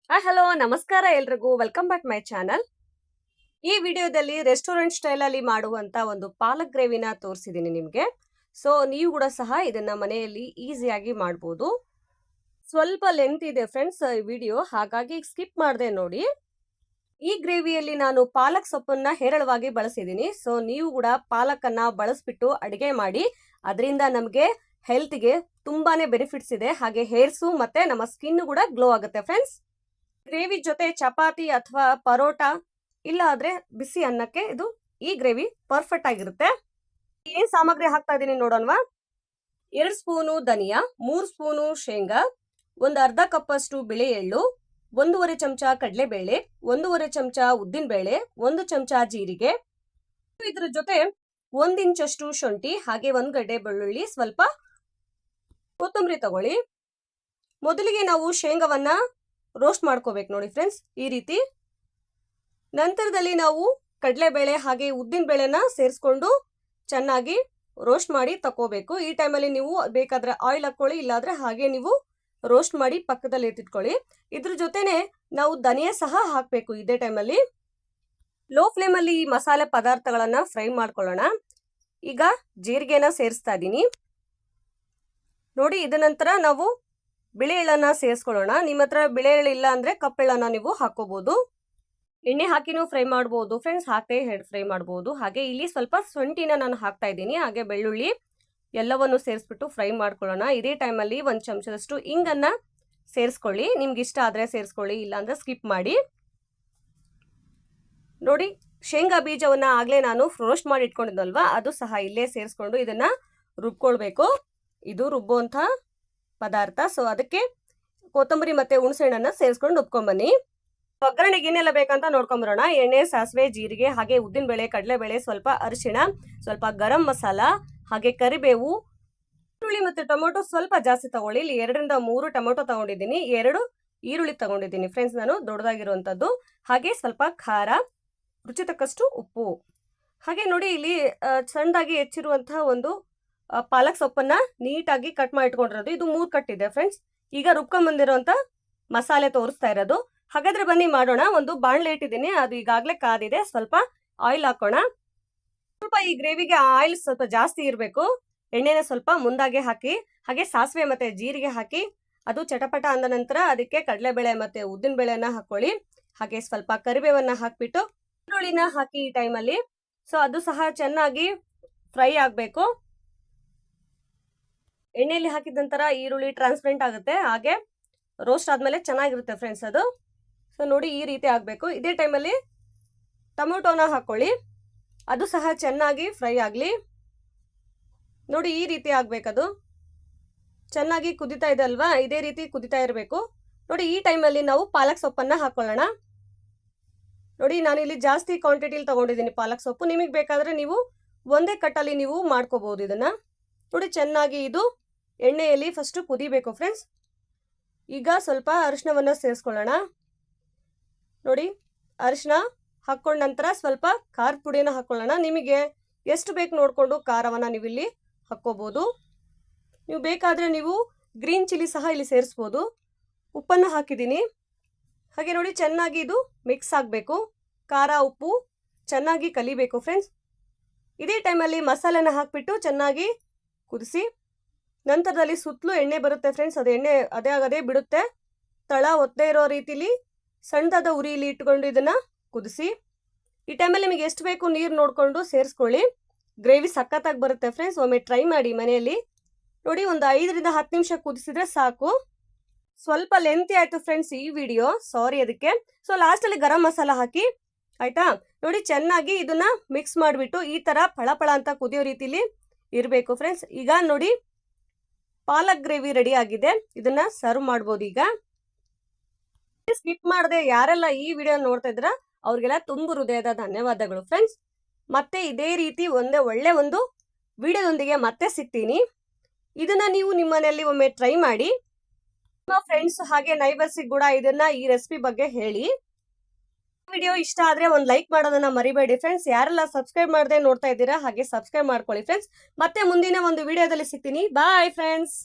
Hello ನಮಸ್ಕಾರ ಎಲ್ರಿಗೂ welcome back my channel. ಈ ವಿಡಿಯೋದಲ್ಲಿ ರೆಸ್ಟೋರೆಂಟ್ ಸ್ಟೈಲ್ ಅಲ್ಲಿ ಮಾಡುವಂತ ಒಂದು ಪಾಲಕ್ ಗ್ರೇವಿನ ತೋರಿಸಿದೀನಿ ನಿಮಗೆ. ಸೊ ನೀವು ಕೂಡ ಸಹ ಇದನ್ನ ಮನೆಯಲ್ಲಿ ಈಸಿಯಾಗಿ ಮಾಡಬಹುದು. ಸ್ವಲ್ಪ ಲೆಂತ್ ಇದೆ ಫ್ರೆಂಡ್ಸ್ ಈ ವಿಡಿಯೋ, ಹಾಗಾಗಿ ಸ್ಕಿಪ್ ಮಾಡದೆ ನೋಡಿ. ಈ ಗ್ರೇವಿಯಲ್ಲಿ ನಾನು ಪಾಲಕ್ ಸೊಪ್ಪನ್ನ ಹೇರಳವಾಗಿ ಬಳಸಿದ್ದೀನಿ. ಸೊ ನೀವು ಕೂಡ ಪಾಲಕನ್ನ ಬಳಸ್ಬಿಟ್ಟು ಅಡಿಗೆ ಮಾಡಿ, ಅದರಿಂದ ನಮಗೆ ಹೆಲ್ತ್ಗೆ ತುಂಬಾನೇ ಬೆನಿಫಿಟ್ಸ್ ಇದೆ. ಹಾಗೆ ಹೇರ್ಸು ಮತ್ತೆ ನಮ್ಮ ಸ್ಕಿನ್ ಕೂಡ ಗ್ಲೋ ಆಗುತ್ತೆ ಫ್ರೆಂಡ್ಸ್. ಗ್ರೇವಿ ಜೊತೆ ಚಪಾತಿ ಅಥವಾ ಪರೋಟ ಇಲ್ಲ ಆದ್ರೆ ಬಿಸಿ ಅನ್ನಕ್ಕೆ ಈ ಗ್ರೇವಿ ಪರ್ಫೆಕ್ಟ್ ಆಗಿರುತ್ತೆ. ಏನ್ ಸಾಮಗ್ರಿ ಹಾಕ್ತಾ ಇದೀನಿ ನೋಡೋಣವಾ. 2 ಸ್ಪೂನು ಧನಿಯಾ, 3 ಸ್ಪೂನು ಶೇಂಗಾ, ಒಂದು ಅರ್ಧ ಕಪ್ ಅಷ್ಟು ಬಿಳಿ ಎಳ್ಳು, 1.5 ಚಮಚ ಕಡಲೆಬೇಳೆ, 1.5 ಚಮಚ ಉದ್ದಿನ ಬೇಳೆ, 1 ಚಮಚ ಜೀರಿಗೆ. ಇದ್ರ ಜೊತೆ 1 ಇಂಚಷ್ಟು ಶುಂಠಿ, ಹಾಗೆ 1 ಗಡ್ಡೆ ಬೆಳ್ಳುಳ್ಳಿ, ಸ್ವಲ್ಪ ಕೊತ್ತಂಬರಿ ತಗೊಳ್ಳಿ. ಮೊದಲಿಗೆ ನಾವು ಶೇಂಗಾವನ್ನ ರೋಸ್ಟ್ ಮಾಡ್ಕೋಬೇಕು ನೋಡಿ ಫ್ರೆಂಡ್ಸ್, ಈ ರೀತಿ. ನಂತರದಲ್ಲಿ ನಾವು ಕಡಲೆಬೇಳೆ ಹಾಗೆ ಉದ್ದಿನ ಬೇಳೆನ ಸೇರಿಸ್ಕೊಂಡು ಚೆನ್ನಾಗಿ ರೋಸ್ಟ್ ಮಾಡಿ ತಕೋಬೇಕು. ಈ ಟೈಮಲ್ಲಿ ನೀವು ಬೇಕಾದ್ರೆ ಆಯಿಲ್ ಹಾಕೊಳ್ಳಿ, ಇಲ್ಲಾದ್ರೆ ಹಾಗೆ ನೀವು ರೋಸ್ಟ್ ಮಾಡಿ ಪಕ್ಕದಲ್ಲಿ ಎತ್ತಿಟ್ಕೊಳ್ಳಿ. ಇದ್ರ ಜೊತೆನೆ ನಾವು ಧನಿಯಾ ಸಹ ಹಾಕಬೇಕು ಇದೇ ಟೈಮಲ್ಲಿ. ಲೋ ಫ್ಲೇಮ್ ಅಲ್ಲಿ ಈ ಮಸಾಲೆ ಪದಾರ್ಥಗಳನ್ನ ಫ್ರೈ ಮಾಡ್ಕೊಳ್ಳೋಣ. ಈಗ ಜೀರಿಗೆನ ಸೇರಿಸ್ತಾ ಇದ್ದೀನಿ ನೋಡಿ. ಇದ ನಂತರ ನಾವು ಬಿಳಿ ಎಳ್ಳನ್ನ ಸೇರಿಸ್ಕೊಳ್ಳೋಣ. ನಿಮ್ಮ ಹತ್ರ ಬಿಳಿ ಎಳ್ಳು ಇಲ್ಲ ಅಂದ್ರೆ ಕಪ್ಪೆಳ್ಳನ್ನ ನೀವು ಹಾಕೋಬಹುದು. ಎಣ್ಣೆ ಹಾಕಿನೂ ಫ್ರೈ ಮಾಡಬಹುದು ಫ್ರೆಂಡ್ಸ್, ಹಾಕೇ ಫ್ರೈ ಮಾಡಬಹುದು. ಹಾಗೆ ಇಲ್ಲಿ ಸ್ವಲ್ಪ ಶುಂಠಿನ ನಾನು ಹಾಕ್ತಾ ಇದ್ದೀನಿ, ಹಾಗೆ ಬೆಳ್ಳುಳ್ಳಿ ಎಲ್ಲವನ್ನು ಸೇರಿಸ್ಬಿಟ್ಟು ಫ್ರೈ ಮಾಡ್ಕೊಳ್ಳೋಣ. ಇದೇ ಟೈಮಲ್ಲಿ 1 ಚಮಚದಷ್ಟು ಇಂಗನ್ನ ಸೇರಿಸ್ಕೊಳ್ಳಿ. ನಿಮ್ಗೆ ಇಷ್ಟ ಆದ್ರೆ ಸೇರಿಸ್ಕೊಳ್ಳಿ, ಇಲ್ಲ ಅಂದ್ರೆ ಸ್ಕಿಪ್ ಮಾಡಿ ನೋಡಿ. ಶೇಂಗಾ ಬೀಜವನ್ನ ಆಗ್ಲೇ ನಾನು ರೋಸ್ಟ್ ಮಾಡಿ ಇಟ್ಕೊಂಡಿದ್ನಲ್ವಾ, ಅದು ಸಹ ಇಲ್ಲೇ ಸೇರಿಸ್ಕೊಂಡು ಇದನ್ನ ರುಬ್ಕೊಳ್ಬೇಕು. ಇದು ರುಬ್ಬುವಂತ ಪದಾರ್ಥ. ಸೊ ಅದಕ್ಕೆ ಕೊತ್ತಂಬರಿ ಮತ್ತೆ ಹುಣಸೆಹಣ್ಣನ್ನ ಸೇರಿಸ್ಕೊಂಡು ರುಬ್ಕೊಂಬನ್ನಿ. ಒಗ್ಗರಣೆಗೆ ಏನೆಲ್ಲ ಬೇಕಂತ ನೋಡ್ಕೊಂಬರೋಣ. ಎಣ್ಣೆ, ಸಾಸಿವೆ, ಜೀರಿಗೆ, ಹಾಗೆ ಉದ್ದಿನ ಬೇಳೆ, ಕಡಲೆಬೇಳೆ, ಸ್ವಲ್ಪ ಅರಿಶಿಣ, ಸ್ವಲ್ಪ ಗರಂ ಮಸಾಲ, ಹಾಗೆ ಕರಿಬೇವು, ಈರುಳ್ಳಿ ಮತ್ತೆ ಟೊಮೊಟೊ ಸ್ವಲ್ಪ ಜಾಸ್ತಿ ತಗೊಳ್ಳಿ. ಇಲ್ಲಿ 2 ರಿಂದ 3 ಟೊಮೊಟೊ ತಗೊಂಡಿದ್ದೀನಿ, 2 ಈರುಳ್ಳಿ ತಗೊಂಡಿದ್ದೀನಿ ಫ್ರೆಂಡ್ಸ್ ನಾನು, ದೊಡ್ಡದಾಗಿರುವಂತದ್ದು. ಹಾಗೆ ಸ್ವಲ್ಪ ಖಾರ, ರುಚಿ ತಕ್ಕಷ್ಟು ಉಪ್ಪು. ಹಾಗೆ ನೋಡಿ ಇಲ್ಲಿ ಸಣ್ಣದಾಗಿ ಹೆಚ್ಚಿರುವಂತಹ ಒಂದು ಪಾಲಕ್ ಸೊಪ್ಪನ್ನ ನೀಟಾಗಿ ಕಟ್ ಮಾಡಿ ಇಟ್ಕೊಂಡಿರೋದು. ಇದು 3 ಕಟ್ ಇದೆ ಫ್ರೆಂಡ್ಸ್. ಈಗ ರುಬ್ಕೊಂಡ್ ಬಂದಿರುವಂತ ಮಸಾಲೆ ತೋರಿಸ್ತಾ ಇರೋದು. ಹಾಗಾದ್ರೆ ಬನ್ನಿ ಮಾಡೋಣ. ಒಂದು ಬಾಣಲೆ ಇಟ್ಟಿದ್ದೀನಿ, ಅದು ಈಗಾಗಲೇ ಕಾದಿದೆ. ಸ್ವಲ್ಪ ಆಯಿಲ್ ಹಾಕೋಣ. ಸ್ವಲ್ಪ ಈ ಗ್ರೇವಿಗೆ ಆಯಿಲ್ ಸ್ವಲ್ಪ ಜಾಸ್ತಿ ಇರಬೇಕು. ಎಣ್ಣೆನ ಸ್ವಲ್ಪ ಮುಂದಾಗೆ ಹಾಕಿ, ಹಾಗೆ ಸಾಸಿವೆ ಮತ್ತೆ ಜೀರಿಗೆ ಹಾಕಿ ಅದು ಚಟಪಟ ಅಂದ ನಂತರ ಅದಕ್ಕೆ ಕಡಲೆಬೇಳೆ ಮತ್ತೆ ಉದ್ದಿನ ಬೇಳೆನ ಹಾಕೊಳ್ಳಿ. ಹಾಗೆ ಸ್ವಲ್ಪ ಕರಿಬೇವನ್ನ ಹಾಕ್ಬಿಟ್ಟು ಈರುಳ್ಳಿನ ಹಾಕಿ ಈ ಟೈಮಲ್ಲಿ. ಸೊ ಅದು ಸಹ ಚೆನ್ನಾಗಿ ಫ್ರೈ ಆಗಬೇಕು. ಎಣ್ಣೆಯಲ್ಲಿ ಹಾಕಿದ ನಂತರ ಈರುಳ್ಳಿ ಟ್ರಾನ್ಸ್ಪರೆಂಟ್ ಆಗುತ್ತೆ, ಹಾಗೆ ರೋಸ್ಟ್ ಆದ್ಮೇಲೆ ಚೆನ್ನಾಗಿರುತ್ತೆ ಫ್ರೆಂಡ್ಸ್ ಅದು. ಸೊ ನೋಡಿ ಈ ರೀತಿ ಆಗಬೇಕು. ಇದೇ ಟೈಮಲ್ಲಿ ಟೊಮೊಟೊನ ಹಾಕೊಳ್ಳಿ, ಅದು ಸಹ ಚೆನ್ನಾಗಿ ಫ್ರೈ ಆಗಲಿ. ನೋಡಿ ಈ ರೀತಿ ಆಗ್ಬೇಕದು. ಚೆನ್ನಾಗಿ ಕುದಿತಾ ಇದೆ ಅಲ್ವಾ, ಇದೇ ರೀತಿ ಕುದಿತಾ ಇರಬೇಕು ನೋಡಿ. ಈ ಟೈಮಲ್ಲಿ ನಾವು ಪಾಲಕ್ ಸೊಪ್ಪನ್ನ ಹಾಕೊಳ್ಳೋಣ. ನೋಡಿ ನಾನಿಲ್ಲಿ ಜಾಸ್ತಿ ಕ್ವಾಂಟಿಟಿಲಿ ತಗೊಂಡಿದ್ದೀನಿ ಪಾಲಕ್ ಸೊಪ್ಪು. ನಿಮಗೆ ಬೇಕಾದ್ರೆ ನೀವು ಒಂದೇ ಕಟ್ಟಲ್ಲಿ ನೀವು ಮಾಡ್ಕೋಬಹುದು ಇದನ್ನ ನೋಡಿ. ಚೆನ್ನಾಗಿ ಇದು ಎಣ್ಣೆಯಲ್ಲಿ ಫಸ್ಟ್ ಕುದಿಬೇಕು ಫ್ರೆಂಡ್ಸ್. ಈಗ ಸ್ವಲ್ಪ ಅರಿಶಿನವನ್ನ ಸೇರಿಸ್ಕೊಳ್ಳೋಣ ನೋಡಿ. ಅರಿಶಿನ ಹಾಕೊಂಡ ನಂತರ ಸ್ವಲ್ಪ ಖಾರದ ಪುಡಿನ ಹಾಕೊಳ್ಳೋಣ. ನಿಮಗೆ ಎಷ್ಟು ಬೇಕು ನೋಡಿಕೊಂಡು ಖಾರವನ್ನ ನೀವು ಇಲ್ಲಿ ಹಾಕೋಬಹುದು. ನೀವು ಬೇಕಾದ್ರೆ ನೀವು ಗ್ರೀನ್ ಚಿಲ್ಲಿ ಸಹ ಇಲ್ಲಿ ಸೇರಿಸ್ಬೋದು. ಉಪ್ಪನ್ನ ಹಾಕಿದ್ದೀನಿ. ಹಾಗೆ ನೋಡಿ ಚೆನ್ನಾಗಿ ಇದು ಮಿಕ್ಸ್ ಆಗಬೇಕು. ಖಾರ ಉಪ್ಪು ಚೆನ್ನಾಗಿ ಕಲಿಬೇಕು ಫ್ರೆಂಡ್ಸ್. ಇದೇ ಟೈಮಲ್ಲಿ ಮಸಾಲೆನ ಹಾಕ್ಬಿಟ್ಟು ಚೆನ್ನಾಗಿ ಕುದಿಸಿ. ನಂತರದಲ್ಲಿ ಸುತ್ತಲೂ ಎಣ್ಣೆ ಬರುತ್ತೆ ಫ್ರೆಂಡ್ಸ್, ಅದು ಎಣ್ಣೆ ಅದೇ ಬಿಡುತ್ತೆ. ತಳ ಒತ್ತದೇ ಇರೋ ರೀತಿಲಿ ಸಣ್ಣದಾದ ಉರಿಲಿ ಇಟ್ಕೊಂಡು ಇದನ್ನ ಕುದಿಸಿ. ಈ ಟೈಮಲ್ಲಿ ನಿಮಗೆ ಎಷ್ಟು ಬೇಕು ನೀರು ನೋಡಿಕೊಂಡು ಸೇರಿಸ್ಕೊಳ್ಳಿ. ಗ್ರೇವಿ ಸಖತ್ತಾಗಿ ಬರುತ್ತೆ ಫ್ರೆಂಡ್ಸ್, ಒಮ್ಮೆ ಟ್ರೈ ಮಾಡಿ ಮನೆಯಲ್ಲಿ ನೋಡಿ. ಒಂದು 5 ರಿಂದ 10 ನಿಮಿಷ ಕುದಿಸಿದ್ರೆ ಸಾಕು. ಸ್ವಲ್ಪ ಲೆಂತಿ ಆಯ್ತು ಫ್ರೆಂಡ್ಸ್ ಈ ವಿಡಿಯೋ, ಸಾರಿ ಅದಕ್ಕೆ. ಸೊ ಲಾಸ್ಟಲ್ಲಿ ಗರಂ ಮಸಾಲ ಹಾಕಿ ಆಯ್ತಾ ನೋಡಿ. ಚೆನ್ನಾಗಿ ಇದನ್ನ ಮಿಕ್ಸ್ ಮಾಡಿಬಿಟ್ಟು ಈ ತರ ಫಳಫಳ ಅಂತ ಕುದಿಯೋ ರೀತಿಲಿ ಇರಬೇಕು ಫ್ರೆಂಡ್ಸ್. ಈಗ ನೋಡಿ ಪಾಲಕ್ ಗ್ರೇವಿ ರೆಡಿ ಆಗಿದೆ. ಇದನ್ನ ಸರ್ವ್ ಮಾಡ್ಬೋದು. ಈಗ ಸ್ಕಿಪ್ ಮಾಡದೆ ಯಾರೆಲ್ಲ ಈ ವಿಡಿಯೋ ನೋಡ್ತಾ ಇದ್ರ ಅವ್ರಿಗೆಲ್ಲ ತುಂಬು ಹೃದಯದ ಧನ್ಯವಾದಗಳು ಫ್ರೆಂಡ್ಸ್. ಮತ್ತೆ ಇದೇ ರೀತಿ ಒಳ್ಳೆ ಒಂದು ವಿಡಿಯೋದೊಂದಿಗೆ ಮತ್ತೆ ಸಿಗ್ತೀನಿ. ಇದನ್ನ ನೀವು ನಿಮ್ಮ ಮನೆಯಲ್ಲಿ ಒಮ್ಮೆ ಟ್ರೈ ಮಾಡಿ. ನಿಮ್ಮ ಫ್ರೆಂಡ್ಸ್ ಹಾಗೆ ನೈಬರ್ಸ್ ಕೂಡ ಈ ರೆಸಿಪಿ ಬಗ್ಗೆ ಹೇಳಿ. ವಿಡಿಯೋ ಇಷ್ಟ ಆದ್ರೆ ಒಂದು ಲೈಕ್ ಮಾಡೋದನ್ನ ಮರಿಬೇಡಿ ಫ್ರೆಂಡ್ಸ್. ಯಾರೆಲ್ಲ ಸಬ್ಸ್ಕ್ರೈಬ್ ಮಾಡದೆ ನೋಡ್ತಾ ಇದ್ದೀರಾ ಹಾಗೆ ಸಬ್ಸ್ಕ್ರೈಬ್ ಮಾಡ್ಕೊಳ್ಳಿ ಫ್ರೆಂಡ್ಸ್. ಮತ್ತೆ ಮುಂದಿನ ಒಂದು ವಿಡಿಯೋದಲ್ಲಿ ಸಿಗ್ತೀನಿ. Bye friends.